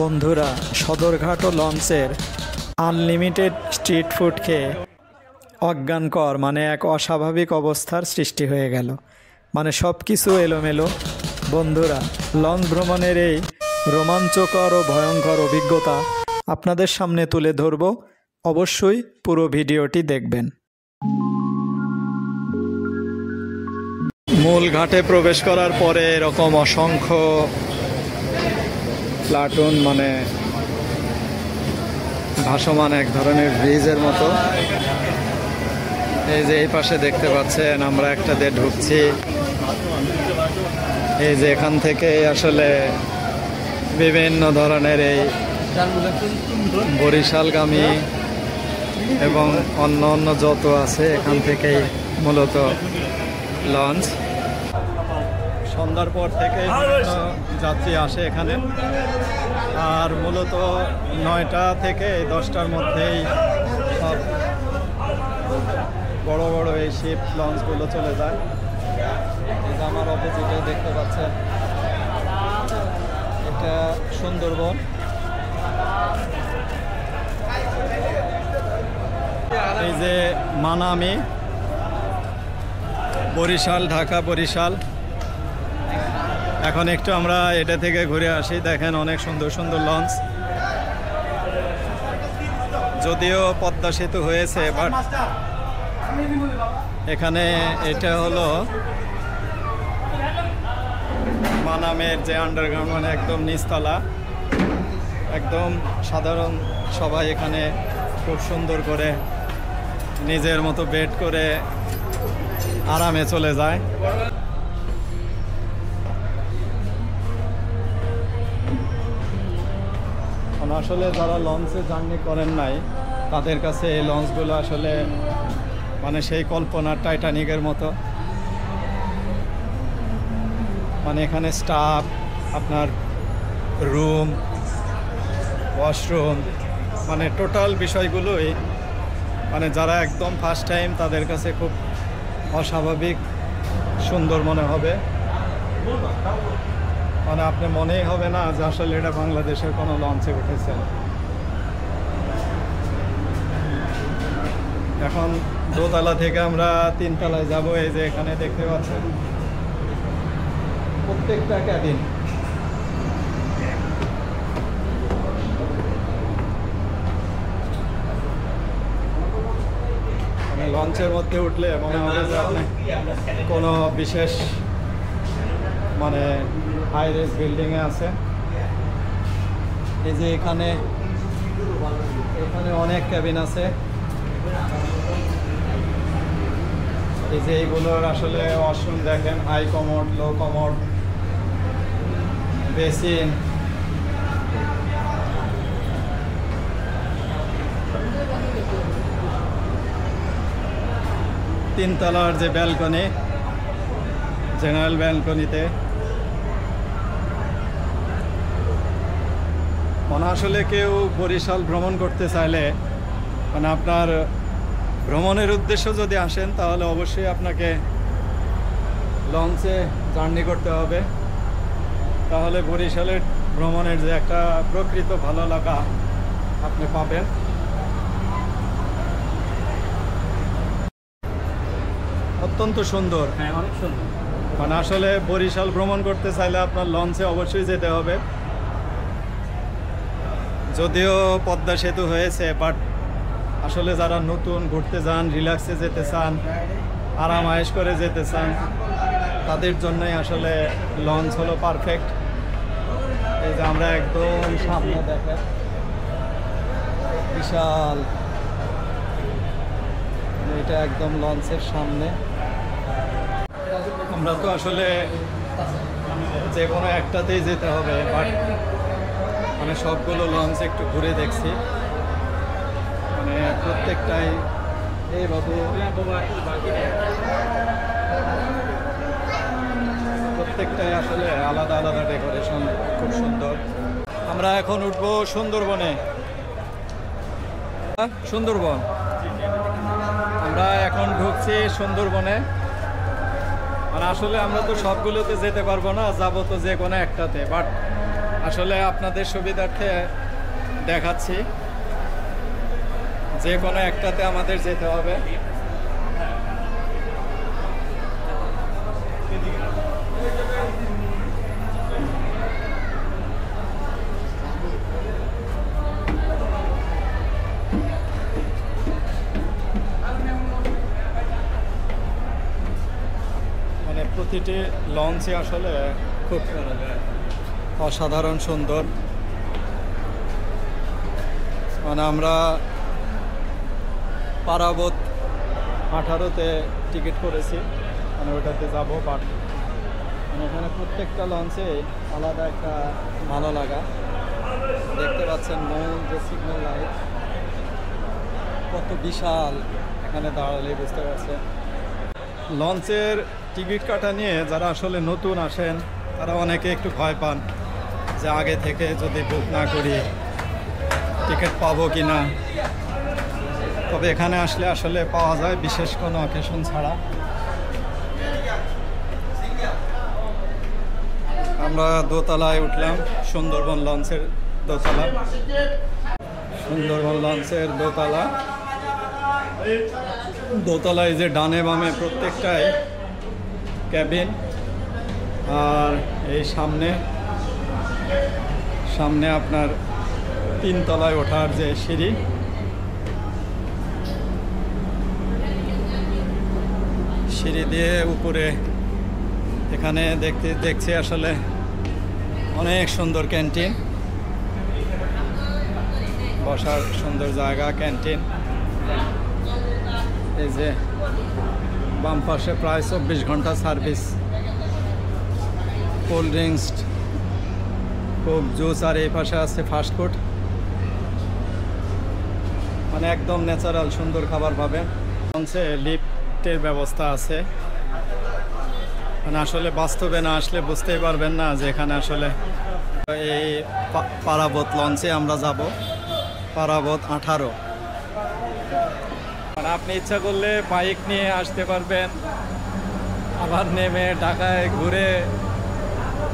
বন্ধুরা, সদরঘাট ও লঞ্চের unlimited street food খেয়ে অজ্ঞানকর এক অস্বাভাবিক অবস্থার সৃষ্টি হয়ে গেল। সব কিছু এলোমেলো। বন্ধুরা, লঞ্চ ভ্রমণের এই রোমাঞ্চকর ও ভয়ঙ্কর অভিজ্ঞতা আপনাদের সামনে তুলে ধরব। অবশ্যই পুরো ভিডিওটি দেখবেন। মূল ঘাটে প্রবেশ করার পরে এরকম অসংখ্য প্লাটুন ভাসমান এক ধরনের ব্রিজের মতো। এই যে এই পাশে দেখতে পাচ্ছেন, আমরা একটাতে ঢুকছি। এই যে এখান থেকে আসলে বিভিন্ন ধরনের এই বরিশালগামী এবং অন্য অন্য যত আছে এখান থেকেই মূলত লঞ্চ। সন্ধ্যার পর থেকে যাত্রী আসে এখানে, আর মূলত 9টা থেকে 10টার মধ্যেই সব বড় বড় এই শিপ লঞ্চগুলো চলে যায়। এই যে আমার অপোজিটে দেখতে পাচ্ছেন, এটা সুন্দরবন। এই যে মানামি, বরিশাল, ঢাকা বরিশাল। এখন একটু আমরা এটা থেকে ঘুরে আসি। দেখেন অনেক সুন্দর সুন্দর লঞ্চ। যদিও পদ্মা সেতু হয়েছে, বাট এখানে এটা হলো মানামের যে আন্ডারগ্রাউন্ড, একদম নিচতলা, একদম সাধারণ সবাই এখানে খুব সুন্দর করে নিজের মতো বেড করে আরামে চলে যায়। আসলে যারা লঞ্চে জার্নি করেন নাই, তাদের কাছে এই লঞ্চগুলো আসলে সেই কল্পনার টাইটানিকের মতো। এখানে স্টাফ, আপনার রুম, ওয়াশরুম, টোটাল বিষয়গুলোই যারা একদম ফার্স্ট টাইম, তাদের কাছে খুব অস্বাভাবিক সুন্দর মনে হবে। আপনি মনেই হবে না যে আসলে এটা বাংলাদেশের কোনো লঞ্চে উঠেছেন। এখন দোতলা থেকে আমরা 3 তলায় যাব। এই যে এখানে দেখতে পাচ্ছেন প্রত্যেকটা ক্যাবিন লঞ্চের মধ্যে উঠলে মনে হবে যে আপনি কোনো বিশেষ হাই রেস বিল্ডিংয়ে আছে। এই যে এখানে অনেক ক্যাবিন আছে। এই যে এইগুলোর আসলে ওয়াশরুম দেখেন, high commode, low commode, basin. তিনতলার যে ব্যালকনি, জেনারেল ব্যালকনিতে আসলে কেউ বরিশাল ভ্রমণ করতে চাইলে আপনার ভ্রমণের উদ্দেশ্য যদি আসেন, তাহলে অবশ্যই আপনাকে লঞ্চে জার্নি করতে হবে। তাহলে বরিশালের ভ্রমণের যে একটা প্রকৃত ভালো লাগা আপনি পাবেন। অত্যন্ত সুন্দর, অনেক সুন্দর। আসলে বরিশাল ভ্রমণ করতে চাইলে আপনার লঞ্চে অবশ্যই যেতে হবে। যদিও পদ্মা সেতু হয়েছে, বাট আসলে যারা নতুন ঘুরতে যান, রিল্যাক্সে যেতে চান, আরাম আয়েশ করে যেতে চান, তাদের জন্যই আসলে লঞ্চ হলো পারফেক্ট। এই যে আমরা একদম সামনে দেখেন বিশাল, এটা একদম লঞ্চের সামনে। আমরা তো আসলে যে কোনো একটাতেই যেতে হবে, বাট সবগুলো লঞ্চ একটু ঘুরে দেখছি। প্রত্যেকটাই এই বাবু, প্রত্যেকটাই আসলে আলাদা আলাদা ডেকোরেশন, খুব সুন্দর। আমরা এখন উঠবো সুন্দরবনে। সুন্দরবন, আমরা এখন ঢুকছি সুন্দরবনে। আসলে আমরা তো সবগুলোতে যেতে পারবো না, যাবো তো যে কোনো একটাতে, বাট আসলে আপনাদের সুবিধার্থে দেখাচ্ছি, যে কোনো একটাতে আমাদের যেতে হবে। মানে প্রতিটি লঞ্চই আসলে খুব অসাধারণ সুন্দর। মানে আমরা পারাবত 18-তে টিকিট করেছি, মানে ওটাতে যাবো। বাট মানে এখানে প্রত্যেকটা লঞ্চে আলাদা একটা ভালো লাগা। দেখতে পাচ্ছেন মূল যে সিগন্যাল লাইট কত বিশাল, এখানে দাঁড়ালেই বুঝতে পারছেন। লঞ্চের টিকিট কাটা নিয়ে যারা আসলে নতুন আসেন তারা অনেকে একটু ভয় পান যে আগে থেকে যদি বুক না করি টিকিট পাবো কি না। তবে এখানে আসলে আসলে পাওয়া যায়, বিশেষ কোনো অকেশন ছাড়া। আমরা দোতলায় উঠলাম, সুন্দরবন লঞ্চের দোতলা। সুন্দরবন লঞ্চের দোতলা, দোতলায় যে ডানে বামে প্রত্যেকটাই ক্যাবিন। আর এই সামনে সামনে আপনার 3 তলায় ওঠার যে সিঁড়ি, সিঁড়ি দিয়ে উপরে এখানে দেখছি আসলে অনেক সুন্দর ক্যান্টিন, বসার সুন্দর জায়গা, ক্যান্টিন। এই যে বাম পাশে প্রায় 24 ঘন্টা service, cold drinks, coke, juice. আর এই পাশে আছে ফাস্টফুড। মানে একদম ন্যাচারাল সুন্দর খাবার পাবেন। লিফটের ব্যবস্থা আছে। মানে আসলে বাস্তবে না আসলে বুঝতেই পারবেন না যে এখানে আসলে এই পারাবত লঞ্চে আমরা যাব, পারাবত 18। মানে আপনি ইচ্ছা করলে বাইক নিয়ে আসতে পারবেন, আবার নেমে ঢাকায় ঘুরে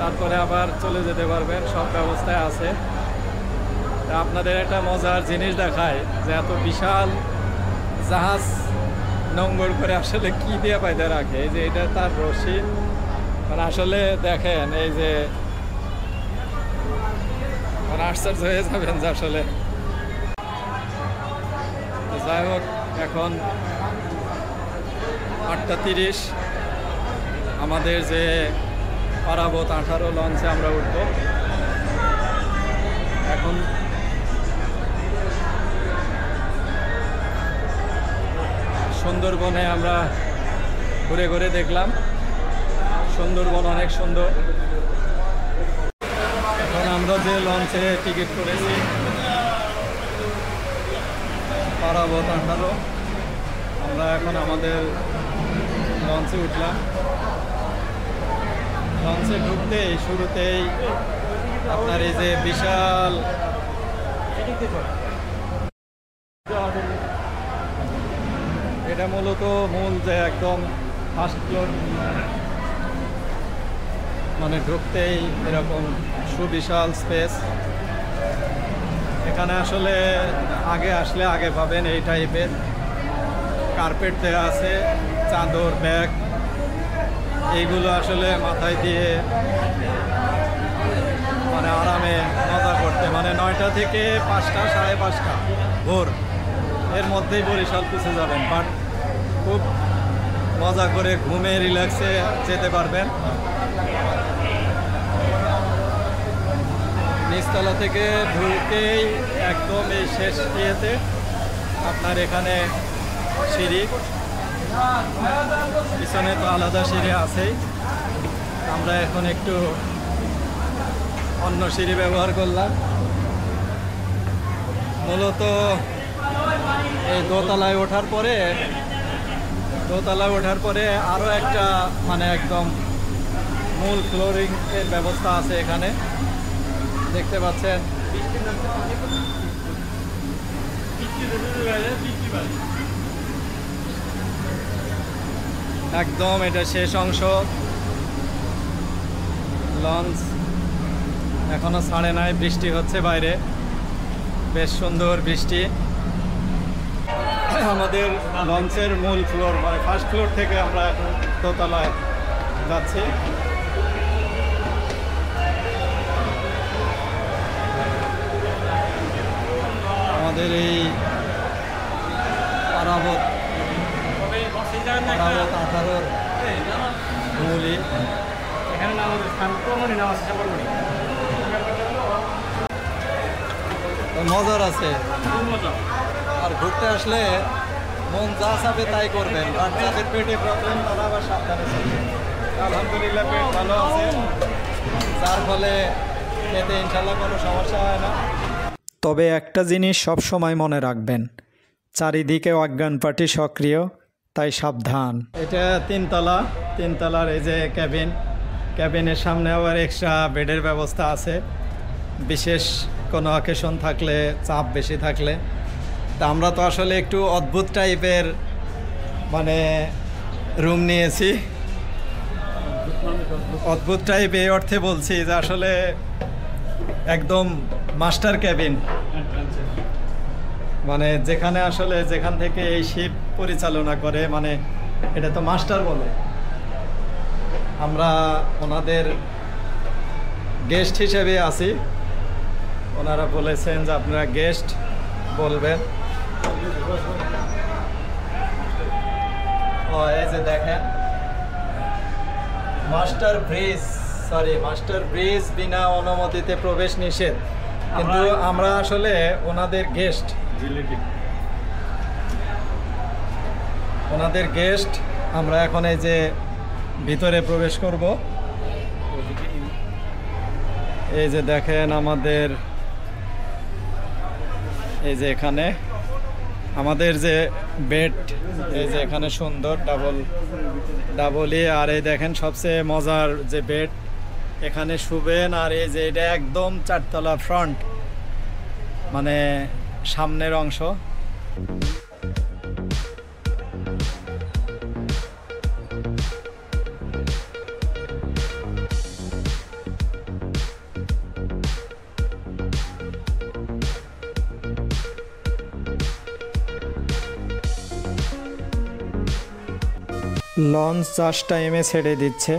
তারপরে আবার চলে যেতে পারবেন, সব ব্যবস্থায় আছে। তা আপনাদের একটা মজার জিনিস দেখায় যে এত বিশাল জাহাজ নোঙর করে আসলে কি দিয়ে পাইতে রাখে। এই যে এটা তার রশি, মানে আসলে দেখেন এই যে মানে আশ্চর্য হয়ে যাবেন যে আসলে। যাই হোক, এখন 8:30 আমাদের যে পারাবত 18 লঞ্চে আমরা উঠব। এখন সুন্দরবনে আমরা ঘুরে ঘুরে দেখলাম, সুন্দরবন অনেক সুন্দর। এখন আমরা যে লঞ্চে টিকিট করেছি পারাবত 18, আমরা এখন আমাদের লঞ্চে উঠলাম। লঞ্চে ঢুকতেই শুরুতেই আপনার এই যে বিশাল এটা মূলত মূল যে একদম ফার্স্ট ফ্লোর, মানে ঢুকতেই এরকম সুবিশাল স্পেস। এখানে আসলে আগে আসলে আগে পাবেন এই টাইপের কার্পেট দেওয়া আছে, চাদর, ব্যাগ, এইগুলো আসলে মাথায় দিয়ে মানে আরামে মজা করতে। মানে 9টা থেকে 5টা, 5:30 ভোর, এর মধ্যেই বরিশাল পৌঁছে যাবেন। বাট খুব মজা করে ঘুমে রিল্যাক্সে যেতে পারবেন। নিচতলা থেকে ঢুকেই একদম এই শেষ ইয়েতে আপনার এখানে সিঁড়ি, পিছনে তো আলাদা সিঁড়ি আছেই। আমরা এখন একটু অন্য সিঁড়ি ব্যবহার করলাম। মূলত এই দোতলায় ওঠার পরে আরও একটা মানে একদম মূল ফ্লোরিং এর ব্যবস্থা আছে এখানে, দেখতে পাচ্ছেন। একদম এটা শেষ অংশ লঞ্চ। এখনো ছাড়ে নাই, বৃষ্টি হচ্ছে বাইরে, বেশ সুন্দর বৃষ্টি। আমাদের লঞ্চের মূল ফ্লোর মানে ফার্স্ট ফ্লোর থেকে আমরা এখন দোতলায় যাচ্ছি। আমাদের এই পারাবত 18 মূলই এখানে মজার আছে। আর ঘুরতে আসলে মন যা চাবে তাই করবেন, আর যাদের পেটে প্রবলেম তারা আবার সাবধানে চলবেন। আলহামদুলিল্লাহ পেট ভালো আছে, যার ফলে খেতে ইনশাল্লাহ কোনো সমস্যা হয় না। তবে একটা জিনিস সব সময় মনে রাখবেন, চারিদিকে অজ্ঞান পার্টি সক্রিয়, তাই সাবধান। এটা তিনতলার এই যে ক্যাবিনের সামনে আবার এক্সট্রা বেডের ব্যবস্থা আছে, বিশেষ কোনো অকেশন থাকলে, চাপ বেশি থাকলে। তা আমরা তো আসলে একটু অদ্ভুত টাইপের মানে রুম নিয়েছি। অদ্ভুত টাইপ এই অর্থে বলছি যে আসলে একদম মাস্টার ক্যাবিন, মানে যেখানে আসলে যেখান থেকে এই শিপ পরিচালনা করে, মানে এটা তো মাস্টার বলে। আমরা ওনাদের গেস্ট হিসেবে আছি, ওনারা বলেছেন যে আপনারা গেস্ট বলবেন। এই যে দেখেন মাস্টার ব্রিজ বিনা অনুমতিতে প্রবেশ নিষেধ, কিন্তু আমরা আসলে ওনাদের গেস্ট। আমরা এখন এই যে ভিতরে প্রবেশ করব। এই যে দেখেন আমাদের এই যে এখানে আমাদের যে বেড, এই যে এখানে সুন্দর ডাবলই। আর এই দেখেন সবচেয়ে মজার যে বেড, এখানে শুবেন। আর এই যে এটা একদম 4 তলা ফ্রন্ট, মানে সামনের অংশ। লঞ্চ জাস্ট টাইমে ছেড়ে দিচ্ছে,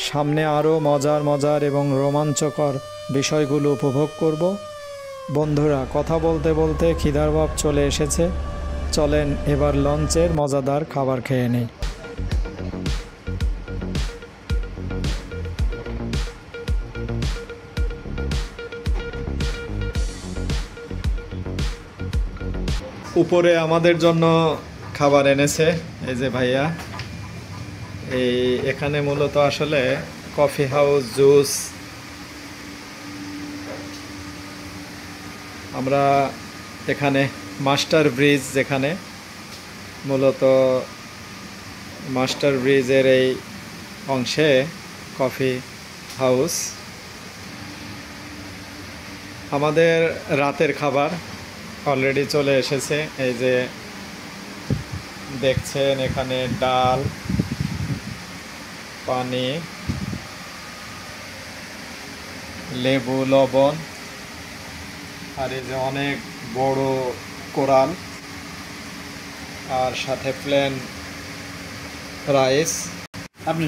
সামনে আরও মজার এবং রোমাঞ্চকর বিষয়গুলো উপভোগ করব। বন্ধুরা, কথা বলতে বলতে খিদার ভাব চলে এসেছে, চলেন এবার লঞ্চের মজাদার খাবার খেয়ে নিই। উপরে আমাদের জন্য খাবার এনেছে এই যে ভাইয়া। এখানে মূলত আসলে কফি হাউস, জুস। আমরা এখানে মাস্টার ব্রিজ, যেখানে মূলত মাস্টার ব্রিজের এই অংশে কফি হাউস। আমাদের রাতের খাবার অলরেডি চলে এসেছে। এই যে দেখছেন এখানে ডাল, পানি, লেবু, লবণ, আর এই যে অনেক বড় কোরাল, আর সাথে প্লেন রাইস। আপনি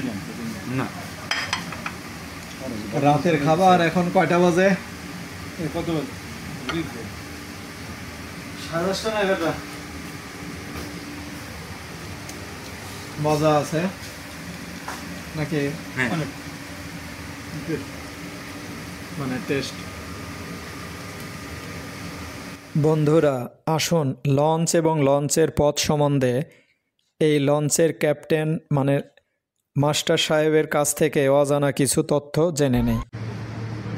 না রাতের খাবার এখন কয়টা বাজে? কত বাজে? 10:30 না 11টা। মজা আছে নাকি? মানে টেস্ট। বন্ধুরা আসুন লঞ্চ এবং লঞ্চের পথ সম্বন্ধে এই লঞ্চের ক্যাপ্টেন মানে মাস্টার সাহেবের কাছ থেকে অজানা কিছু তথ্য জেনে নেই।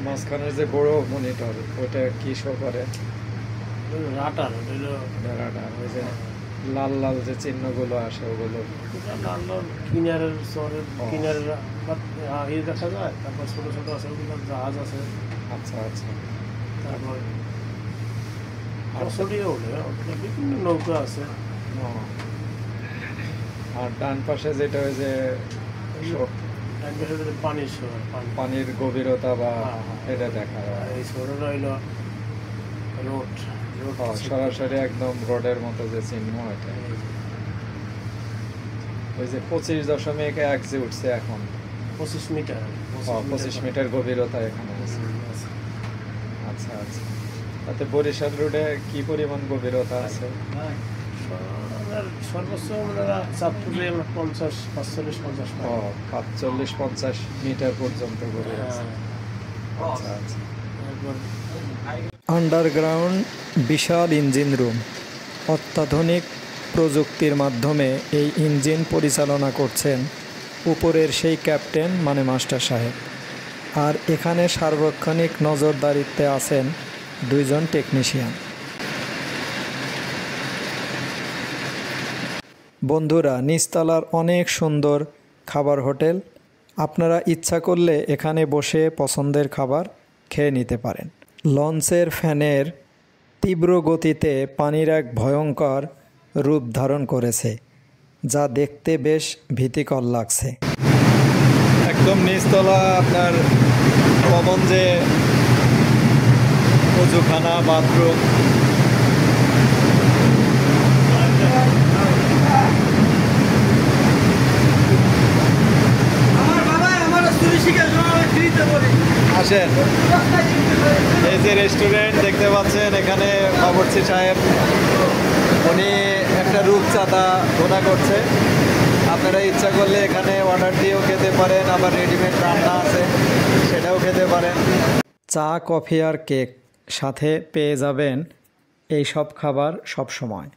মাঝখানে যে বড় মনিটর, ওটা কি শো করে? রাডার। ওই যে লাল লাল যে চিহ্নগুলো আসে ওগুলো কিনারের শহরের কিনারের দেখা যায়। তারপর ছোট ছোট আছে ওগুলো জাহাজ আছে। আচ্ছা আচ্ছা। তারপর বিভিন্ন নৌকা আছে। আর ডান পাশে যেটা ওই যে পানির শহর, পানির গভীরতা বা এটা দেখা আর যায়। এই শহরটা হইলো রোড সরাসরি একদম রোডের মতো যে চিহ্ন এটা, ওই যে 25.1 যে উঠছে এখন, 25 মিটার 25 মিটার গভীরতা এখানে আছে। আচ্ছা আচ্ছা, তাতে বরিশাল রোডে কি পরিমাণ গভীরতা আছে? সর্বোচ্চ আমরা চাঁদপুরে 45-50 45-50 মিটার পর্যন্ত গভীর আছে। আচ্ছা আচ্ছা। আন্ডারগ্রাউন্ড বিশাল ইঞ্জিন রুম, অত্যাধুনিক প্রযুক্তির মাধ্যমে এই ইঞ্জিন পরিচালনা করছেন উপরের সেই ক্যাপ্টেন মানে মাস্টার সাহেব। আর এখানে সার্বক্ষণিক নজরদারিত্বে আছেন 2 জন টেকনিশিয়ান। বন্ধুরা, নিচতলার অনেক সুন্দর খাবার হোটেল, আপনারা ইচ্ছা করলে এখানে বসে পছন্দের খাবার খেয়ে নিতে পারেন। লঞ্চের ফ্যানের তীব্র গতিতে পানির এক ভয়ঙ্কর রূপ ধারণ করেছে, যা দেখতে বেশ ভীতিকর লাগছে। একদম নিচতলা আপনার কমন যে ওজুখানা, বাথরুম, আসেন। এই যে রেস্টুরেন্ট দেখতে পাচ্ছেন, এখানে বাবুর্চি সাহেব উনি একটা রূপচাঁদা ভুনা করছে। আপনারা ইচ্ছা করলে এখানে অর্ডার দিয়েও খেতে পারেন, আবার রেডিমেড রান্না আছে সেটাও খেতে পারেন। চা, কফি আর কেক সাথে পেয়ে যাবেন এই সব খাবার সব সময়।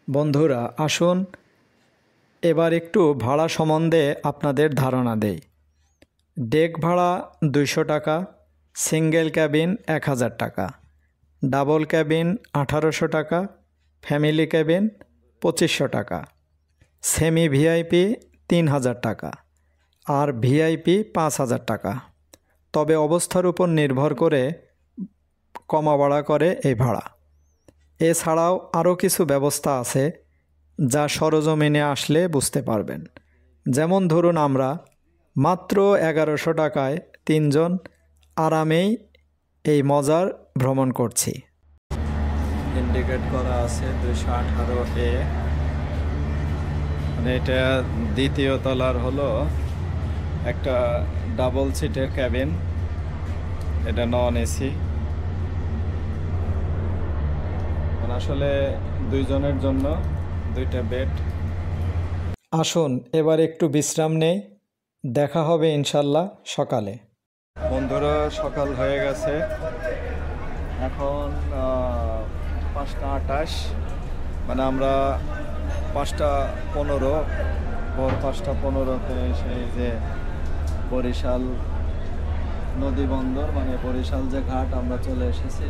বন্ধুরা আসুন এবার একটু ভাড়া সম্বন্ধে আপনাদের ধারণা দেই। ডেক ভাড়া 200 টাকা, সিঙ্গেল ক্যাবিন 1000 টাকা, ডাবল ক্যাবিন 1800 টাকা, ফ্যামিলি ক্যাবিন 2500 টাকা, সেমি ভিআইপি 3000 টাকা আর ভিআইপি 5000 টাকা। তবে অবস্থার উপর নির্ভর করে কমা বাড়া করে এই ভাড়া। এছাড়াও আরও কিছু ব্যবস্থা আছে যা সরজমিনে আসলে বুঝতে পারবেন। যেমন ধরুন, আমরা মাত্র 1100 টাকায় 3 জন আরামেই এই মজার ভ্রমণ করছি। ইন্ডিকেট করা আছে 218A, মানে এটা দ্বিতীয় তলার হলো একটা ডাবল সিটের ক্যাবিন, এটা নন এসি, মানে আসলে 2 জনের জন্য 2টা বেড। আসুন এবার একটু বিশ্রাম নেই, দেখা হবে ইনশাল্লাহ সকালে। বন্ধুরা সকাল হয়ে গেছে, এখন 5টা 28, মানে আমরা 5টা 15, ভোর 5টা 15-তে সেই যে বরিশাল নদী বন্দর মানে বরিশাল যে ঘাট আমরা চলে এসেছি।